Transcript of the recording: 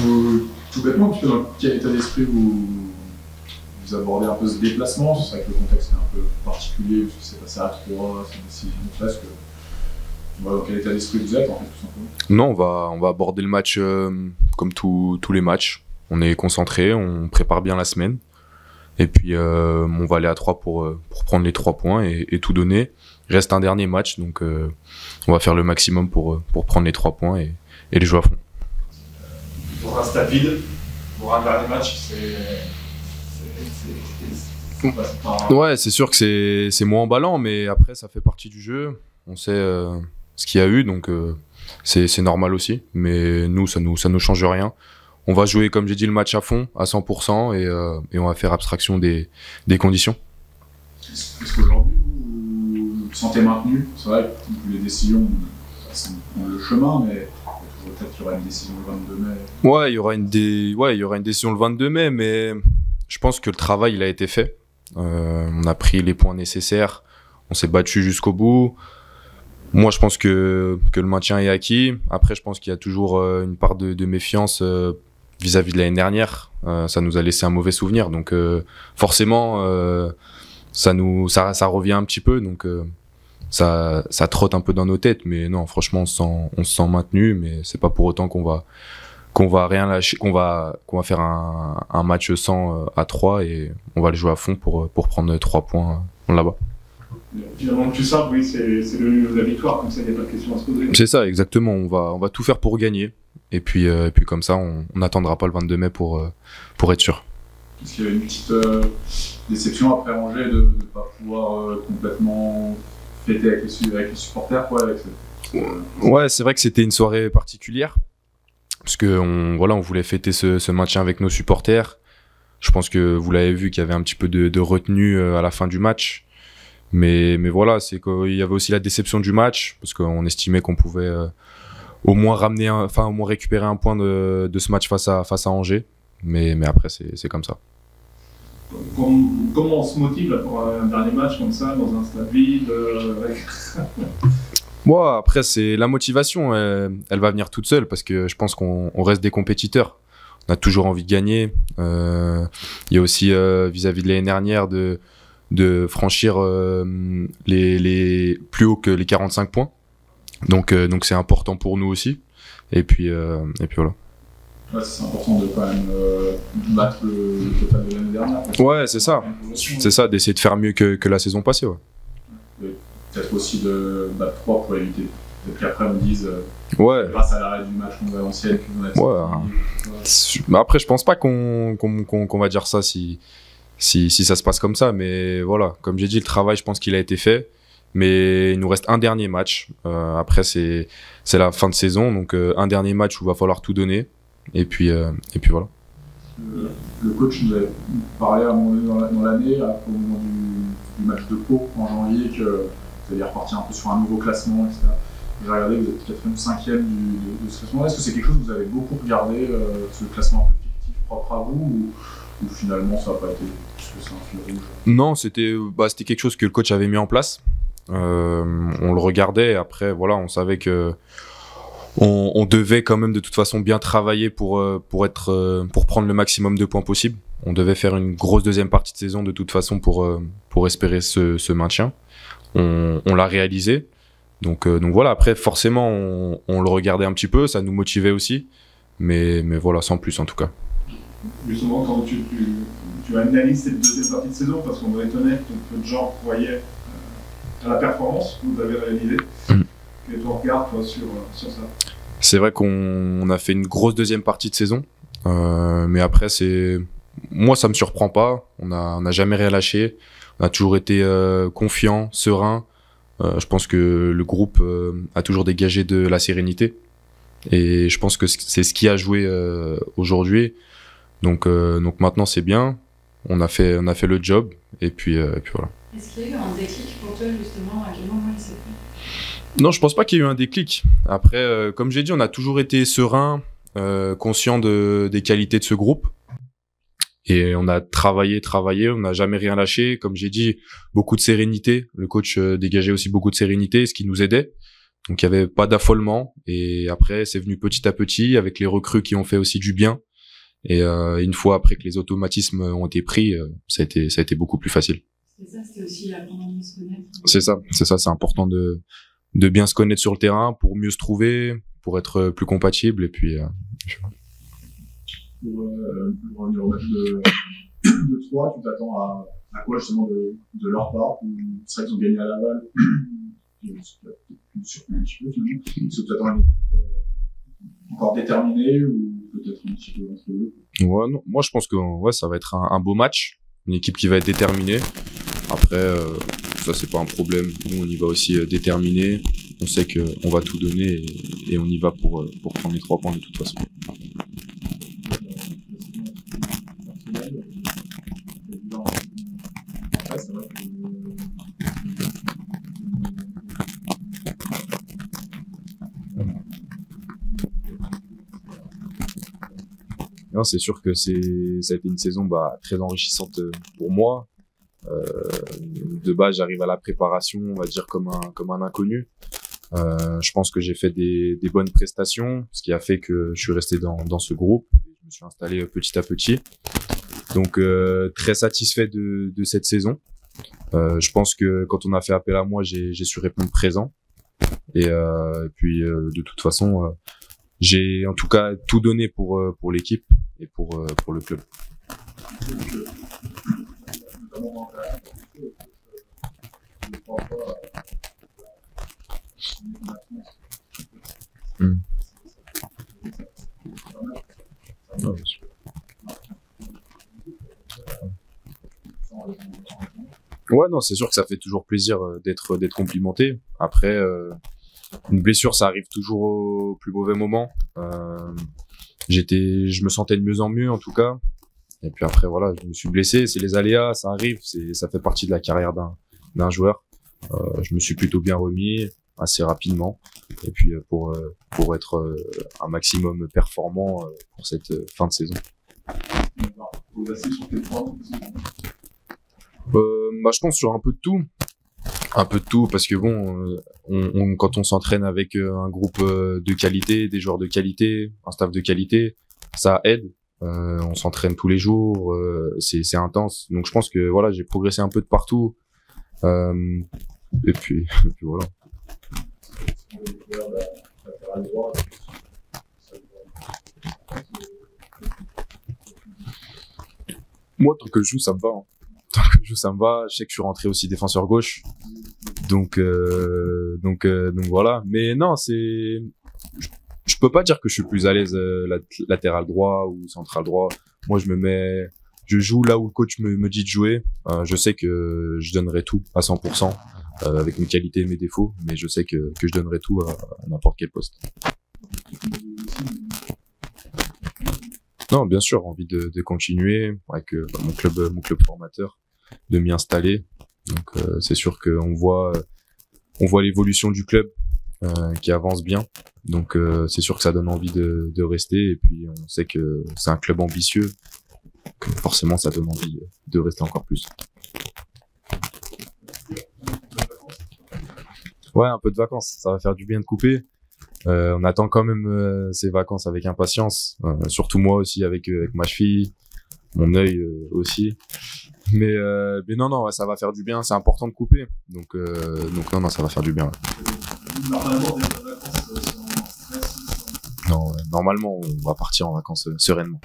Tout bêtement, un petit peu dans quel état d'esprit vous abordez un peu ce déplacement? C'est vrai que le contexte est un peu particulier, parce que c'est passé à 3, c'est une décision presque. Voilà, dans quel état d'esprit vous êtes, en fait, tout simplement? Non, on va aborder le match comme tous les matchs. On est concentré, on prépare bien la semaine. Et puis, on va aller à 3 pour prendre les 3 points et tout donner. Il reste un dernier match, donc on va faire le maximum pour prendre les 3 points et les jouer à fond. Pour un stade vide, pour un dernier match, Ouais, c'est sûr que c'est moins emballant, mais après, ça fait partie du jeu. On sait ce qu'il y a eu, donc c'est normal aussi. Mais nous, ça nous change rien. On va jouer, comme j'ai dit, le match à fond, à 100%, et on va faire abstraction des conditions. Est-ce qu'aujourd'hui, vous vous sentez maintenu? C'est vrai que les décisions sont le chemin, mais peut-être qu'il y aura une décision le 22 mai. Ouais, il y aura une décision le 22 mai, mais je pense que le travail, il a été fait. On a pris les points nécessaires, on s'est battu jusqu'au bout. Moi, je pense que le maintien est acquis. Après, je pense qu'il y a toujours une part de méfiance vis-à-vis de l'année dernière. Ça nous a laissé un mauvais souvenir, donc forcément, ça revient un petit peu, donc ça trotte un peu dans nos têtes. Mais non, franchement, on se sent maintenu, mais c'est pas pour autant qu'on va rien lâcher, qu'on va faire un match 100 à 3 et on va le jouer à fond pour prendre 3 points là-bas. Finalement, le plus simple, oui, c'est la victoire, comme ça, il n'y a pas de question à se poser. C'est ça, exactement. On va tout faire pour gagner. Et puis comme ça, on n'attendra pas le 22 mai pour être sûr. Est-ce qu'il y a une petite déception après Angers de ne pas pouvoir complètement fêter avec les supporters, quoi, Ouais, c'est vrai que c'était une soirée particulière. Parce que on voulait fêter ce maintien avec nos supporters. Je pense que vous l'avez vu qu'il y avait un petit peu de retenue à la fin du match. Mais voilà, c'est qu'il y avait aussi la déception du match, parce qu'on estimait qu'on pouvait au moins récupérer un point de ce match face à Angers. Mais après, c'est comme ça. Comment on se motive là, pour un dernier match comme ça, dans un stade vide Bon, après, c'est la motivation, elle va venir toute seule, parce que je pense qu'on reste des compétiteurs. On a toujours envie de gagner. Il y a aussi, vis-à-vis de l'année dernière, de franchir les plus haut que les 45 points. Donc c'est important pour nous aussi. Et puis voilà. Ouais, c'est important de quand même battre le total de l'année dernière. Ouais, c'est ça. C'est ça, d'essayer de faire mieux que la saison passée. Ouais. Peut-être aussi de battre 3 pour éviter. Peut-être qu'après on dise grâce à l'arrêt du match contre Valenciennes que vous êtes. Mais après, je pense pas qu'on va dire ça si ça se passe comme ça. Mais voilà, comme j'ai dit, le travail, je pense qu'il a été fait. Mais il nous reste un dernier match. Après, c'est la fin de saison, donc un dernier match où il va falloir tout donner. Et puis voilà. Le coach nous avait parlé à un moment donné dans l'année, au moment du match de Pau en janvier, que vous alliez repartir un peu sur un nouveau classement, etc. J'ai regardé, vous êtes 4e ou 5e de ce classement. Est-ce que c'est quelque chose que vous avez beaucoup regardé, ce classement un peu fictif propre à vous, ou finalement ça n'a pas été plus que ça, un fil rouge? Non, c'était quelque chose que le coach avait mis en place. On le regardait, après voilà, on savait que on devait quand même de toute façon bien travailler pour prendre le maximum de points possible. On devait faire une grosse deuxième partie de saison de toute façon pour espérer ce maintien. On l'a réalisé. Donc voilà, après forcément on le regardait un petit peu, ça nous motivait aussi. Mais voilà, sans plus en tout cas. Justement, quand tu analyses cette deuxième partie de saison, parce qu'on doit être honnête, peu de gens croyaient à la performance que vous avez réalisée. Quel est ton regard, toi, sur ça? C'est vrai qu'on a fait une grosse deuxième partie de saison, mais après, moi, ça me surprend pas. On n'a jamais rien lâché. On a toujours été confiant, serein. Je pense que le groupe a toujours dégagé de la sérénité, et je pense que c'est ce qui a joué aujourd'hui. Donc maintenant, c'est bien. On a fait le job, et puis voilà. Est-ce qu'il y a eu un déclic pour toi, justement? À quel moment il s'est fait? Non, je pense pas qu'il y ait eu un déclic. Après, comme j'ai dit, on a toujours été serein, conscient des qualités de ce groupe. Et on a travaillé, on n'a jamais rien lâché. Comme j'ai dit, beaucoup de sérénité. Le coach dégageait aussi beaucoup de sérénité, ce qui nous aidait. Donc il y avait pas d'affolement. Et après, c'est venu petit à petit avec les recrues qui ont fait aussi du bien. Et une fois après que les automatismes ont été pris, ça a été beaucoup plus facile. C'est ça, c'était aussi apprendre à mieux se connaître. C'est ça, c'est important de bien se connaître sur le terrain pour mieux se trouver, pour être plus compatible et puis pour revenir au match de 3, tu t'attends à quoi justement de leur part? C'est vrai qu'ils ont gagné à Laval, une surprise un petit peu finalement. Est-ce que tu t'attends à une équipe encore déterminée ou peut-être un petit peu entre deux? Ouais, non. Moi je pense que ça va être un beau match, une équipe qui va être déterminée. Après ça c'est pas un problème, nous on y va aussi déterminé, on sait qu'on va tout donner et on y va pour prendre les 3 points de toute façon. Non, c'est sûr que ça a été une saison très enrichissante pour moi. De base, j'arrive à la préparation, on va dire comme un inconnu. Je pense que j'ai fait des bonnes prestations, ce qui a fait que je suis resté dans ce groupe. Je me suis installé petit à petit. Donc très satisfait de cette saison. Je pense que quand on a fait appel à moi, j'ai su répondre présent. Et puis de toute façon, j'ai en tout cas tout donné pour l'équipe et pour le club. Ouais, non, c'est sûr que ça fait toujours plaisir d'être complimenté. Après, une blessure, ça arrive toujours au plus mauvais moment. Je me sentais de mieux en mieux en tout cas. Et puis après, voilà, je me suis blessé. C'est les aléas, ça arrive. Ça fait partie de la carrière d'un joueur. Je me suis plutôt bien remis assez rapidement. Et puis pour être un maximum performant pour cette fin de saison. Je pense sur un peu de tout, parce que bon, quand on s'entraîne avec un groupe de qualité, des joueurs de qualité, un staff de qualité, ça aide. On s'entraîne tous les jours, c'est intense. Donc je pense que voilà, j'ai progressé un peu de partout. Et puis voilà. Moi, tant que je joue, ça me va. Hein. Tant que je joue, ça me va. Je sais que je suis rentré aussi défenseur gauche. Donc voilà. Mais non, je peux pas dire que je suis plus à l'aise latéral droit ou central droit. Moi, je joue là où le coach me dit de jouer. Je sais que je donnerai tout à 100%, avec mes qualités et mes défauts, mais je sais que je donnerai tout à n'importe quel poste. Non, bien sûr, envie de continuer avec mon club formateur, de m'y installer. Donc c'est sûr qu'on voit l'évolution du club qui avance bien. Donc c'est sûr que ça donne envie de rester. Et puis on sait que c'est un club ambitieux. Donc, forcément, ça donne envie de rester encore plus. Ouais, un peu de vacances. Ça va faire du bien de couper. On attend quand même ces vacances avec impatience. Surtout moi aussi avec ma cheville, mon œil aussi. Mais non, ouais, ça va faire du bien. C'est important de couper. Donc non, ça va faire du bien. Ouais. Non, normalement, on va partir en vacances sereinement.